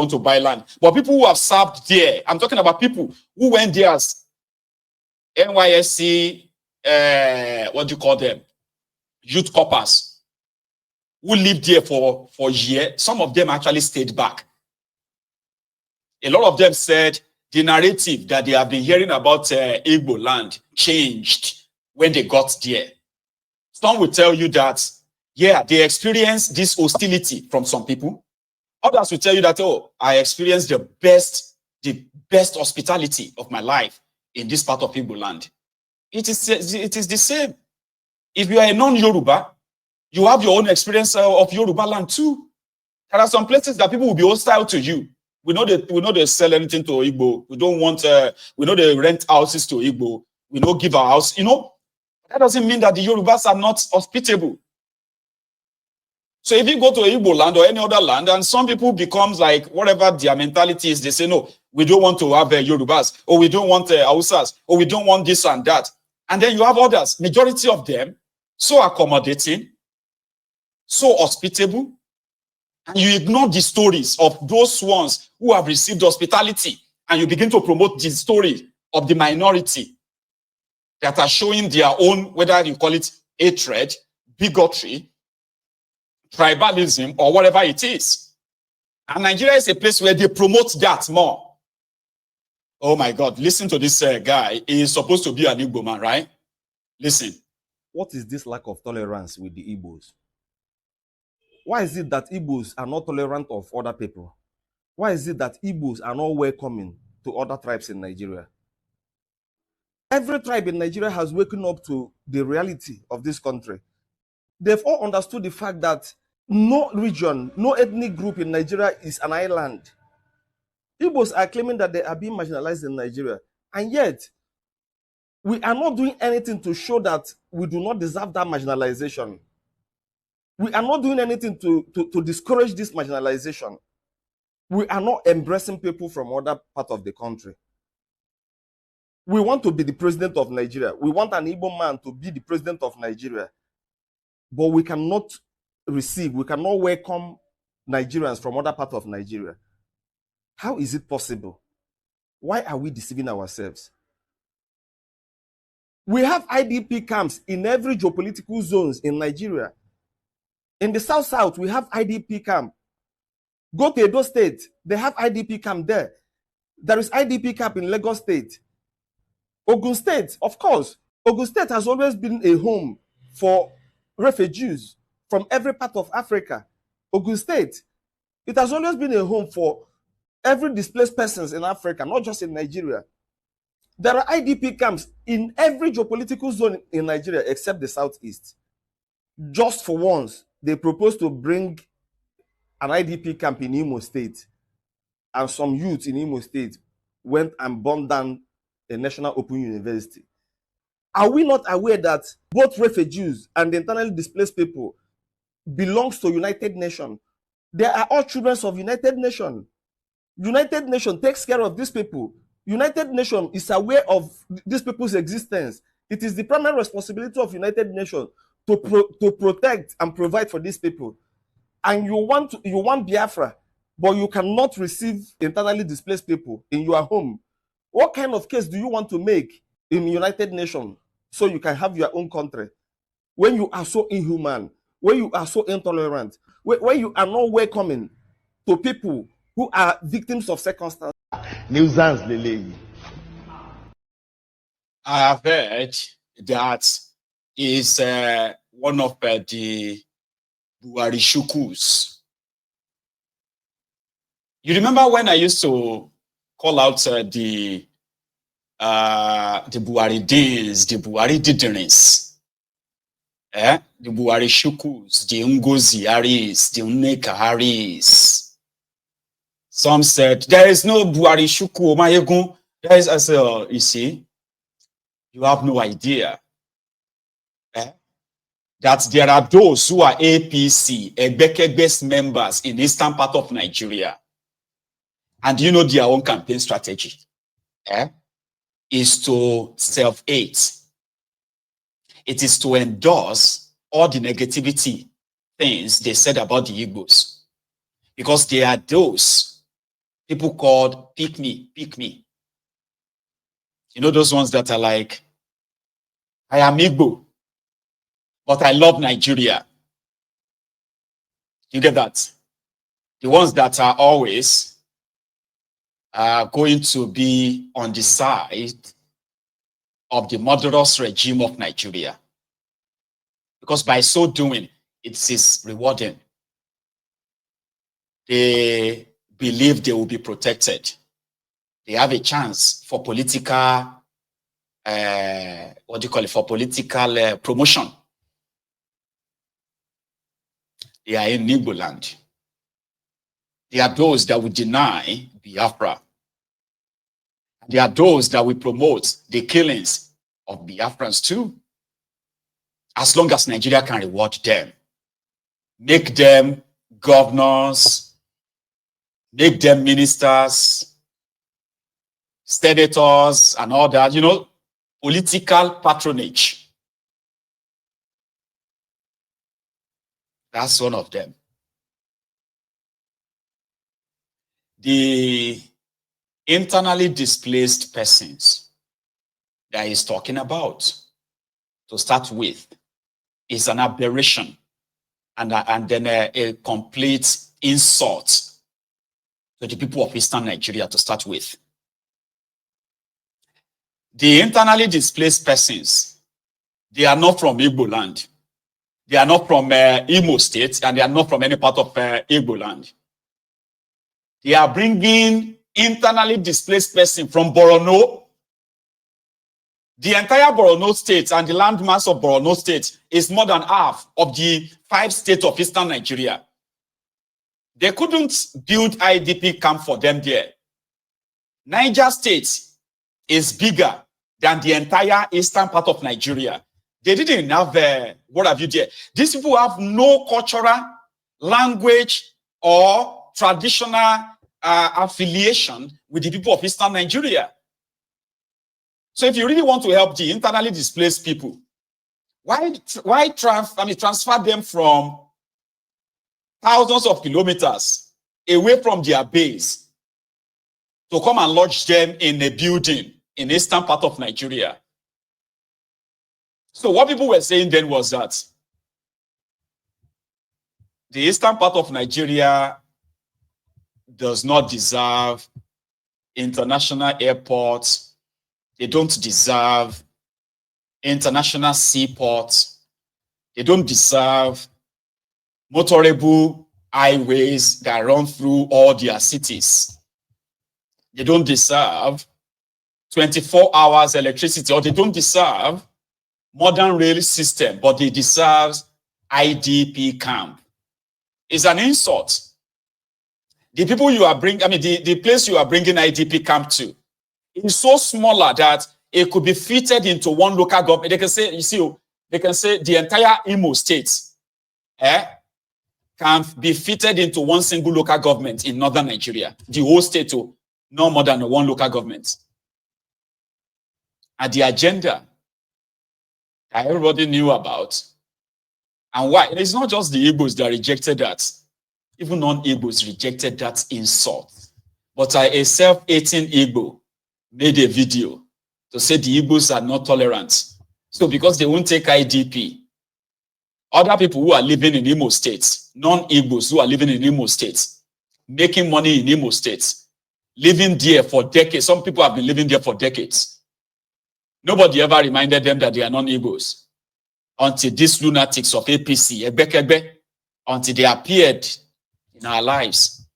want to buy land. But people who have served there, I'm talking about people who went there as NYSC, what do you call them? Youth corpers, who lived there for years. Some of them actually stayed back. A lot of them said the narrative that they have been hearing about Igbo land changed when they got there. Some will tell you that, yeah, they experienced this hostility from some people. Others will tell you that, oh, I experienced the best hospitality of my life in this part of Igbo land. It is the same. If you are a non-Yoruba, you have your own experience of Yoruba land too. There are some places that people will be hostile to you. We know they sell anything to Igbo. We don't want. We know they rent houses to Igbo. We don't give our house. You know, that doesn't mean that the Yorubas are not hospitable. So if you go to Igbo land or any other land, and some people becomes like whatever their mentality is, they say no, we don't want to have Yorubas, or we don't want Hausas, or we don't want this and that. And then you have others, majority of them, so accommodating, so hospitable. And you ignore the stories of those ones who have received hospitality, and you begin to promote the story of the minority that are showing their own, whether you call it hatred, bigotry, tribalism, or whatever it is. And Nigeria is a place where they promote that more. Oh my God, listen to this guy. He is supposed to be an Igbo man, right? Listen. What is this lack of tolerance with the Igbos? Why is it that Igbos are not tolerant of other people? Why is it that Igbos are not welcoming to other tribes in Nigeria? Every tribe in Nigeria has woken up to the reality of this country. They've all understood the fact that no region, no ethnic group in Nigeria is an island. Igbos are claiming that they are being marginalized in Nigeria, and yet we are not doing anything to show that we do not deserve that marginalization. We are not doing anything to discourage this marginalization. We are not embracing people from other parts of the country. We want to be the president of Nigeria. We want an Igbo man to be the president of Nigeria. But we cannot we cannot welcome Nigerians from other parts of Nigeria. How is it possible? Why are we deceiving ourselves? We have IDP camps in every geopolitical zones in Nigeria. In the South, we have IDP camp. Go to Edo State, they have IDP camp there. There is IDP camp in Lagos State. Ogun State, of course. Ogun State has always been a home for refugees from every part of Africa. Ogun State, it has always been a home for every displaced persons in Africa, not just in Nigeria. There are IDP camps in every geopolitical zone in Nigeria except the Southeast. Just for once, they proposed to bring an IDP camp in Imo State, and some youth in Imo State went and burned down a national open university. Are we not aware that both refugees and the internally displaced people belongs to United Nations? They are all children of United Nations. United Nations takes care of these people. United Nations is aware of these people's existence. It is the primary responsibility of United Nations to protect and provide for these people. And you want Biafra, but you cannot receive internally displaced people in your home. What kind of case do you want to make in United Nations so you can have your own country when you are so inhuman, when you are so intolerant, when you are not welcoming to people who are victims of circumstance? Nuisance, Lele. I have heard that is one of the Buhari Shukus. You remember when I used to call out the Buhari Dins, the Buhari Diderins, the Buhari Shukus, the Ngozi Aris, the Nneka Aris. Some said, there is no Buhari Shuku, Omayegun. There is, I said, you see, you have no idea that there are those who are APC, Egbeke-based members in the eastern part of Nigeria. And you know their own campaign strategy is to self-hate. It is to endorse all the negativity things they said about the Igbos. Because they are those people called pick me. You know, those ones that are like, I am Igbo, but I love Nigeria. You get that? The ones that are always going to be on the side of the murderous regime of Nigeria. Because by so doing, it is rewarding. They believe they will be protected. They have a chance for political, for political promotion. They are in Igbo land. There are those that will deny Biafra. There are those that will promote the killings of Biafrans too. As long as Nigeria can reward them, make them governors, make them ministers, senators, and all that, you know, political patronage. That's one of them. The internally displaced persons that he's talking about, to start with, is an aberration and then a complete insult to the people of Eastern Nigeria to start with. The internally displaced persons, they are not from Igbo land. They are not from Imo State, and they are not from any part of Igbo land. They are bringing internally displaced person from Borno. The entire Borno state and the landmass of Borno state is more than half of the 5 states of Eastern Nigeria. They couldn't build IDP camp for them there. Niger State is bigger than the entire eastern part of Nigeria. They didn't have, what have you there? These people have no cultural, language, or traditional affiliation with the people of Eastern Nigeria. So if you really want to help the internally displaced people, why transfer them from thousands of kilometers away from their base to come and lodge them in a building in the eastern part of Nigeria? So what people were saying then was that the eastern part of Nigeria does not deserve international airports. They don't deserve international seaports. They don't deserve motorable highways that run through all their cities. They don't deserve 24 hours electricity, or they don't deserve modern rail system, but they deserve IDP camp. It's an insult. The people you are bringing, the place you are bringing IDP camp to is so smaller that it could be fitted into one local government. They can say, they can say the entire Imo state can be fitted into one single local government in northern Nigeria. The whole state, no more than one local government. And the agenda that everybody knew about, and why. It's not just the Igbos that rejected that. Even non-Igbos rejected that insult. But a self-hating Igbo made a video to say the Igbos are not tolerant. So because they won't take IDP, other people who are living in Imo State, non-Igbos who are living in Imo State, making money in Imo State, living there for decades. Some people have been living there for decades. Nobody ever reminded them that they are non-Igbos until these lunatics of APC, until they appeared in our lives.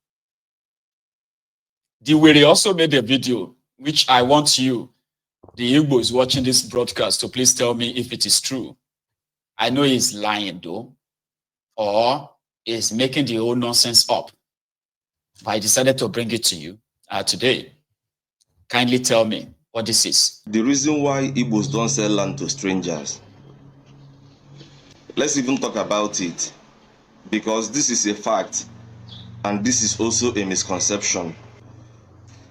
The Were also made a video, which I want you, the Igbos watching this broadcast, to please tell me if it is true. I know he's lying though, or is making the whole nonsense up. But I decided to bring it to you today. Kindly tell me what this is. The reason why Igbos don't sell land to strangers. Let's even talk about it, because this is a fact and this is also a misconception.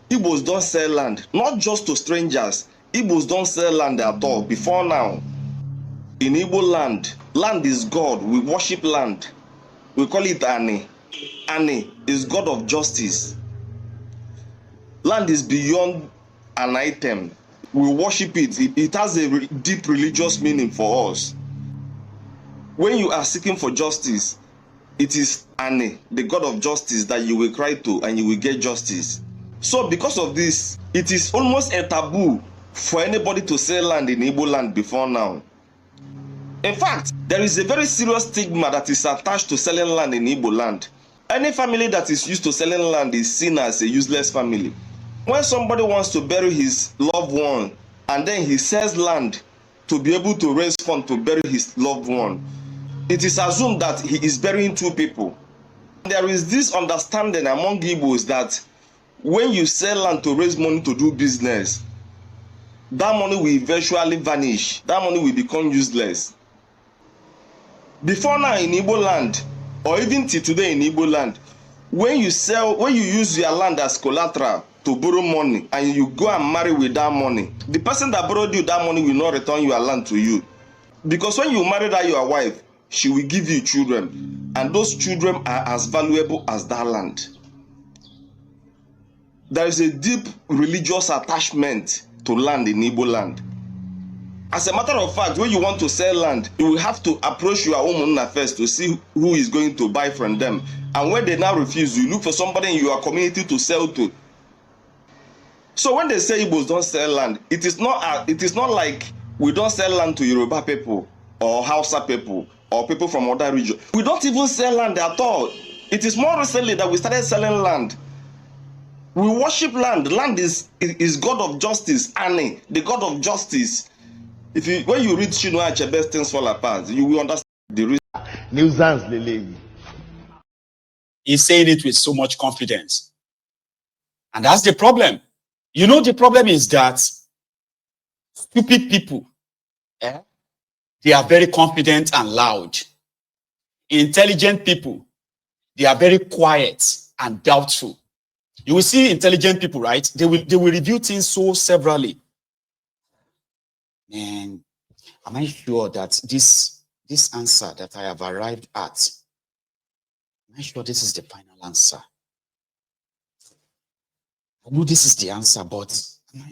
Igbos don't sell land, not just to strangers. Igbos don't sell land at all. Before now, in Igbo land, land is God. We worship land. We call it Ani. Ani is God of justice. land is beyond an item. We worship it. It has a deep religious meaning for us. When you are seeking for justice, it is Ane, the God of justice, that you will cry to and you will get justice. So because of this, it is almost a taboo for anybody to sell land in Igbo land before now. In fact, there is a very serious stigma that is attached to selling land in Igbo land. Any family that is used to selling land is seen as a useless family. When somebody wants to bury his loved one and then he sells land to be able to raise funds to bury his loved one, it is assumed that he is burying two people. There is this understanding among Igbos that when you sell land to raise money to do business, that money will eventually vanish. That money will become useless. Before now in Igbo land, or even till today in Igbo land, when you use your land as collateral to borrow money and you go and marry with that money, the person that borrowed you that money will not return your land to you. Because when you marry that your wife, she will give you children, and those children are as valuable as that land. There is a deep religious attachment to land in Igbo land. As a matter of fact, when you want to sell land, you will have to approach your homeowner first to see who is going to buy from them. And when they now refuse, you look for somebody in your community to sell to. So when they say Igbos don't sell land, it is not like we don't sell land to Yoruba people or Hausa people or people from other regions. We don't even sell land at all. It is more recently that we started selling land. We worship land. Land is God of justice, Ane, the God of justice. When you read Chinua Achebe's Things Fall Apart, you will understand the reason. Nuisance lele. He's saying it with so much confidence. And that's the problem. You know, the problem is that stupid people, they are very confident and loud. Intelligent people, they are very quiet and doubtful. You will see intelligent people, right? They will review things so severally. Man, am I sure that this answer that I have arrived at, am I sure this is the final answer? I know this is the answer, but am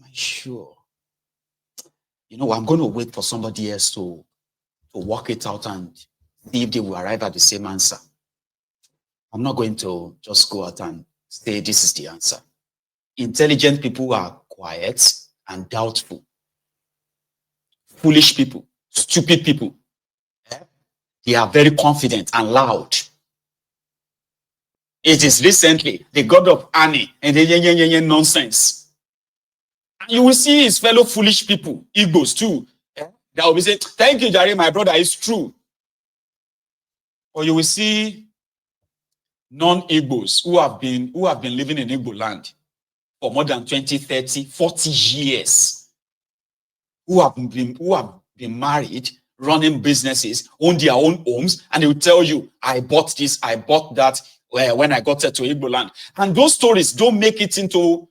I sure? You know, I'm going to wait for somebody else to work it out and see if they will arrive at the same answer. I'm not going to just go out and say this is the answer. Intelligent people are quiet and doubtful. Foolish people, stupid people, they are very confident and loud. It is recently the God of Ani and the nonsense. And you will see his fellow foolish people, Igbos too, that will be saying, thank you, Jerry, my brother, it's true. Or you will see non-Igbos who have been living in Igbo land for more than 20, 30, 40 years. Who have been married, running businesses, own their own homes, and they will tell you, I bought this, I bought that when I got to Igbo land. And those stories don't make it into...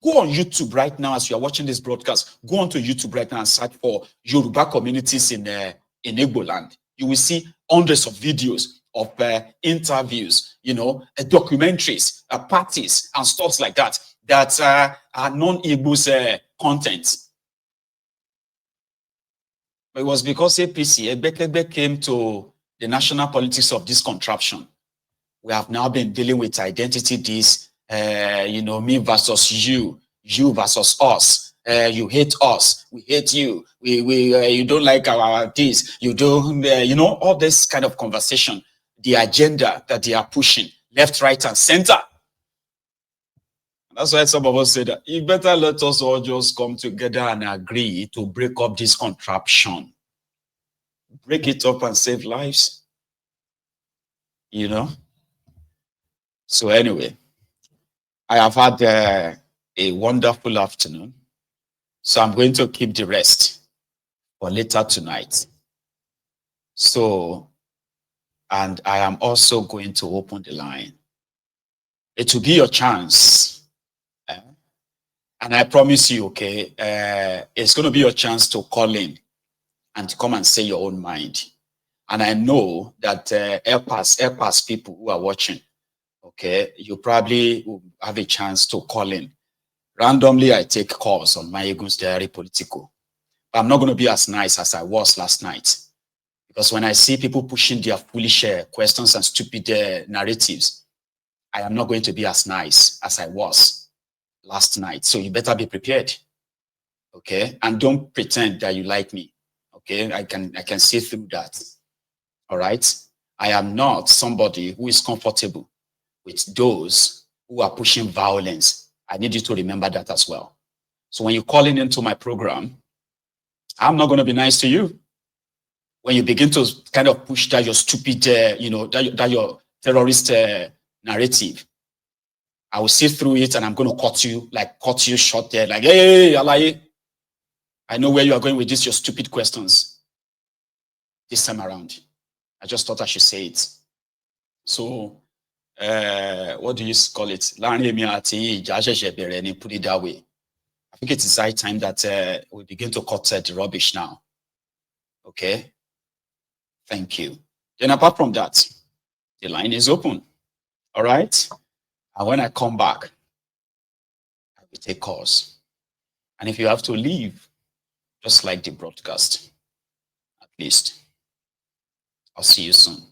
Go on YouTube right now as you are watching this broadcast. Go on to YouTube right now and search for Yoruba communities in Igbo land. You will see hundreds of videos of interviews, you know, documentaries, parties, and stuff like that. That are non-Igbos content. But it was because APC, Ebekebe, came to the national politics of this contraption. We have now been dealing with identity, this, you know, me versus you versus us. You hate us, we hate you. You don't like our this, you don't, you know, all this kind of conversation, the agenda that they are pushing, left, right, and center. That's why some of us say that you better let us all just come together and agree to break up this contraption. Break it up and save lives. You know? So anyway, I have had a wonderful afternoon. So I'm going to keep the rest for later tonight. So, and I am also going to open the line. It will be your chance. And I promise you, okay, it's going to be your chance to call in and to come and say your own mind. And I know that help us people who are watching, okay, you probably will have a chance to call in. Randomly, I take calls on my Egun's Diary Political. But I'm not going to be as nice as I was last night. Because when I see people pushing their foolish questions and stupid narratives, I am not going to be as nice as I was last night. So you better be prepared. Okay? And don't pretend that you like me. Okay? I can see through that. All right? I am not somebody who is comfortable with those who are pushing violence. I need you to remember that as well. So when you're calling into my program, I'm not going to be nice to you. When you begin to kind of push that your stupid, that your terrorist narrative, I will see through it and I'm going to cut you short there, like, hey, Alaye, I know where you are going with this, your stupid questions. This time around, I just thought I should say it. So, what do you call it? Put it that way. I think it is high time that we begin to cut the rubbish now. Okay? Thank you. Then apart from that, the line is open. All right? And when I come back, I will take calls. And if you have to leave, just like the broadcast, at least, I'll see you soon.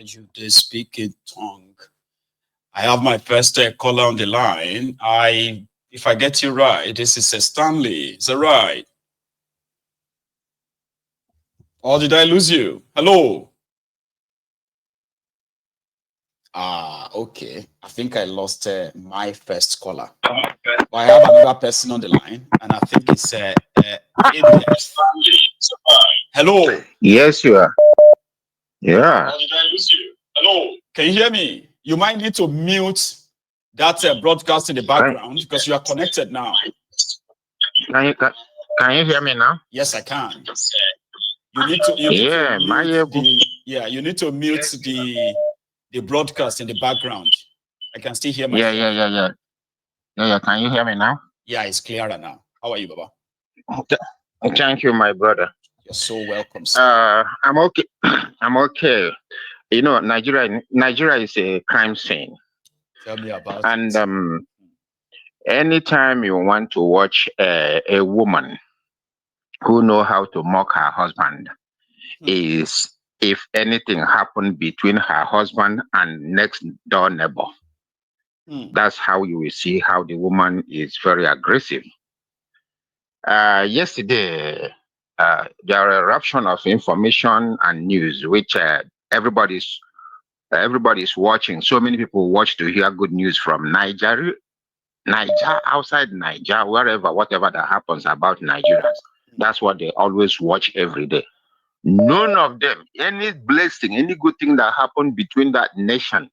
You they speak in tongue. I have my first caller on the line. If I get you right, this is a Stanley. Is that right? Or did I lose you? Hello. Okay. I think I lost my first caller. But I have another person on the line, and I think it's Hello. Yes, you are. Yeah. Or did I lose you? Hello. Can you hear me? You might need to mute that broadcast in the background because you are connected now. Can you hear me now? Yes, I can. You need to mute the broadcast in the background. I can still hear myself. Yeah. Can you hear me now? Yeah, it's clearer now. How are you, Baba? Thank you, my brother. You're so welcome, sir. I'm okay. I'm okay. You know, Nigeria is a crime scene. Tell me about and it. Anytime you want to watch a woman who know how to mock her husband, is if anything happened between her husband and next door neighbor. That's how you will see how the woman is very aggressive. Yesterday, there are eruption of information and news which everybody's Everybody is watching. So many people watch to hear good news from Nigeria, outside Nigeria, wherever, whatever that happens about Nigerians. That's what they always watch every day. None of them, any blessing, any good thing that happened between that nation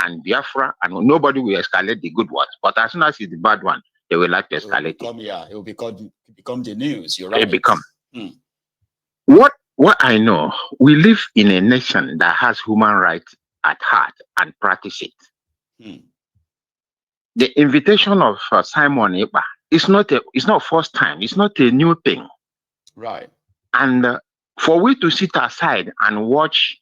and Biafra, and nobody will escalate the good ones. But as soon as it's the bad one, they will like to escalate it will become the news. You're it. right. Become. What I know, we live in a nation that has human rights at heart and practice it. The invitation of Simon Ekpa it's not first time. It's not a new thing. Right. And for we to sit aside and watch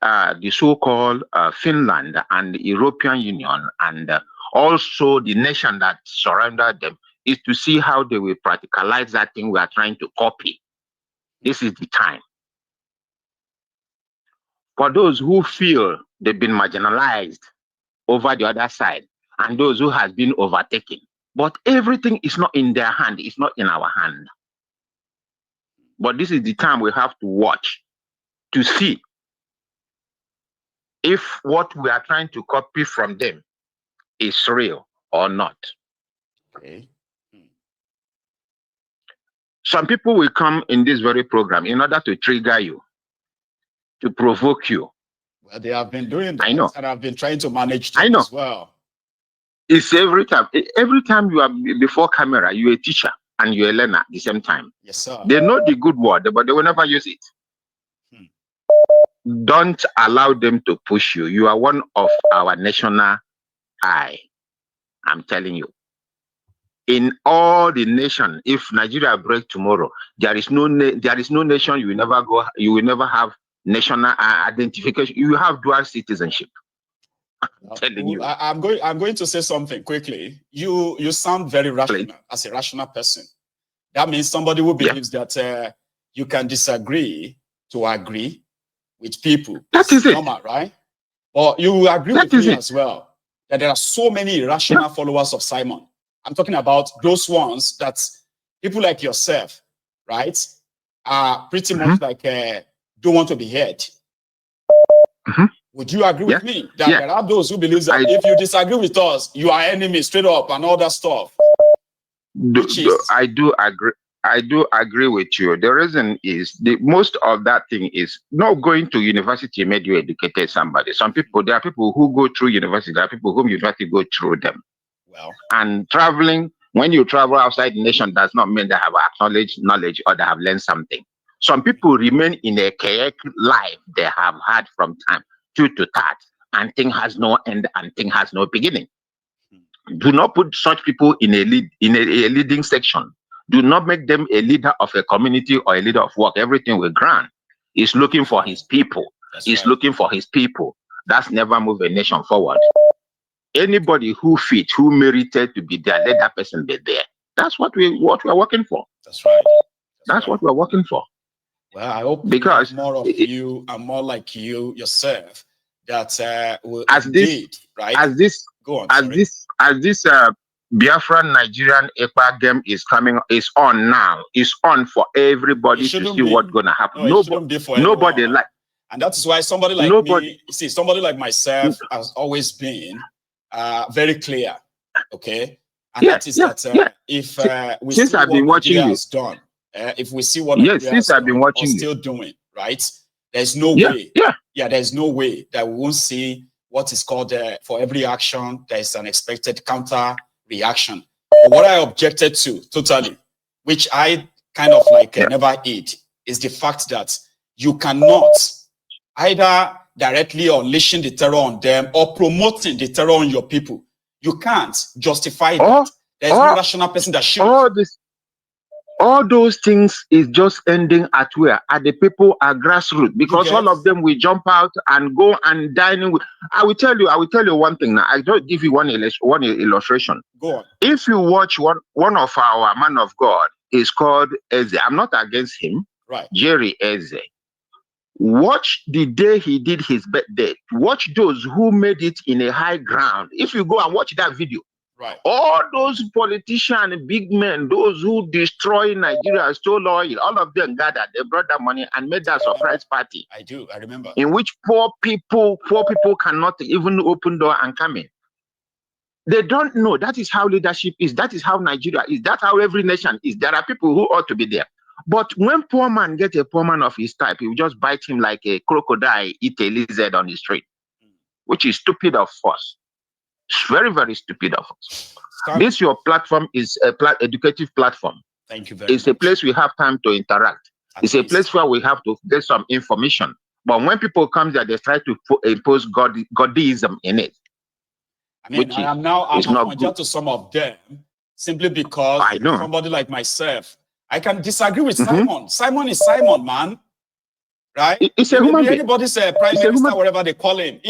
the so-called Finland and the European Union and also the nation that surrounded them is to see how they will practicalize that thing we are trying to copy. This is the time. For those who feel they've been marginalized over the other side and those who has been overtaken, but everything is not in their hand, it's not in our hand. But this is the time we have to watch to see if what we are trying to copy from them is real or not. Okay. Some people will come in this very program in order to trigger you, to provoke you. Well, they have been doing that. I know. And I've been trying to manage I know. as well. It's every time. Every time you are before camera, you're a teacher and you're a learner at the same time. Yes, sir. They know the good word, but they will never use it. Don't allow them to push you. You are one of our national eye. I'm telling you. In all the nation, if Nigeria break tomorrow, there is no nation you will never have national identification. You have dual citizenship. I'm telling you. I'm going to say something quickly. You sound very rational as a rational person. That means somebody who believes that you can disagree to agree with people. That is normal, right? Or you will agree with me as well that there are so many irrational followers of Simon. I'm talking about those ones that people like yourself, right, are pretty much like don't want to be heard. Would you agree with me that there are those who believe that if you disagree with us, you are enemies straight up and all that stuff? I do agree. I do agree with you. The reason is most of that thing is not going to university made you educated somebody. There are people who go through university. There are people whom university go through them. Well, and traveling, when you travel outside the nation, does not mean they have acknowledged knowledge or they have learned something. Some people remain in a chaotic life they have had from time to that, and thing has no end and thing has no beginning. Do not put such people in a leading section. Do not make them a leader of a community or a leader of work. Everything will grant. He's looking for his people. He's looking for his people. That's never move a nation forward. Anybody who fit, who merited to be there, let that person be there. That's what we are working for. That's right. That's what we're working for. Well, I hope because more of you and more like you yourself that will as indeed, this, right? As this, go on. As this Biafran Nigerian EPA game is on now. It's on for everybody to see what's gonna happen. No, nobody like. And that's why somebody like me, somebody like myself has always been very clear. Okay. And that is if we see what Nigeria has done, if we see what Nigeria has done or still doing, right? There's no way. There's no way that we won't see what is called for every action, there is an expected counter reaction. But what I objected to totally, which I kind of like never eat, is the fact that you cannot either directly unleashing the terror on them or promoting the terror on your people. You can't justify that. There's no rational person that should. All those things is just ending at where? At the people are grassroots, because all of them will jump out and go and dine with. I will tell you one thing now. I don't give you one illustration. Go on. If you watch one of our man of God is called Eze. I'm not against him. Right. Jerry Eze. Watch the day he did his birthday. Watch those who made it in a high ground. If you go and watch that video, Right. All those politicians, big men, those who destroy Nigeria, stole oil, all of them gathered, they brought that money and made that surprise party. I do. I remember. In which poor people cannot even open door and come in. They don't know. That is how leadership is. That is how Nigeria is. That's how every nation is. There are people who ought to be there. But when poor man get a poor man of his type, he will just bite him like a crocodile eat a lizard on the street, which is stupid of us. It's very, very stupid of us. This your platform is a educative platform. Thank you very much. It's a place we have time to interact. It's a place where we have to get some information. But when people come there, they try to impose godism in it. I mean, I'm pointing to some of them simply because somebody like myself, I can disagree with Simon. Simon is Simon, man. Right? It's a human being. Anybody's prime minister, whatever they call him.